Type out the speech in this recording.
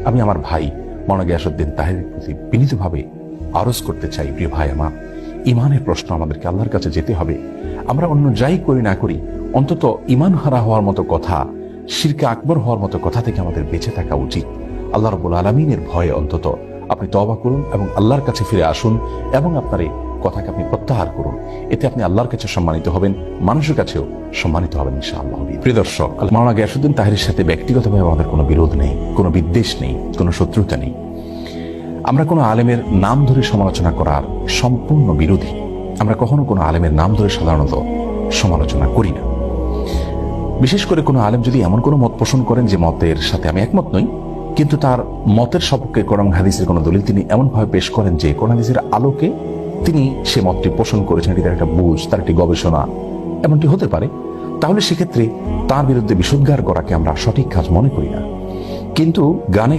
আমি আমার ভাই মাওলানা গিয়াসউদ্দিন তাহেরের প্রতি বিনীতভাবে আরজ করতে চাই, প্রিয় ভাই আমার, ইমানের প্রশ্ন আমাদেরকে আল্লাহর কাছে যেতে হবে। আমরা অন্য যাই করি না করি, অন্তত ইমান হারা হওয়ার মতো কথা, শিরকে আকবর হওয়ার মতো কথা থেকে আমাদের বেঁচে থাকা উচিত। আল্লাহ রাব্বুল আলামিনের ভয়ে অন্তত আপনি তওবা করুন এবং আল্লাহর কাছে ফিরে আসুন এবং আপনার এই কথাকে আপনি প্রত্যাহার করুন। এতে আপনি আল্লাহর কাছে সম্মানিত হবেন, মানুষের কাছেও সম্মানিত হবেন ইনশাআল্লাহ। প্রিয় দর্শক, মাওলানা গিয়াসউদ্দিন তাহেরের সাথে ব্যক্তিগতভাবে আমাদের কোনো বিরোধ নেই, কোনো বিদ্বেষ নেই, কোনো শত্রুতা নেই। আমরা কোনো আলেমের নাম ধরে সমালোচনা করার সম্পূর্ণ বিরোধী। আমরা কখনো কোনো আলেমের নাম ধরে সাধারণত সমালোচনা করি না। বিশেষ করে কোনো আলেম যদি এমন কোনো মত পোষণ করেন যে মতের সাথে আমি একমত নই, কিন্তু তার মতের সপক্ষে কোরআন হাদিসের কোনো দলিল তিনি এমনভাবে পেশ করেন যে কোরআন হাদিসের আলোকে তিনি সে মতটি পোষণ করেছেন, এটি তার একটা বুঝ, তার একটি গবেষণা, এমনটি হতে পারে, তাহলে সেক্ষেত্রে তার বিরুদ্ধে বিষোদ্গার করাকে আমরা সঠিক কাজ মনে করি না। কিন্তু গানে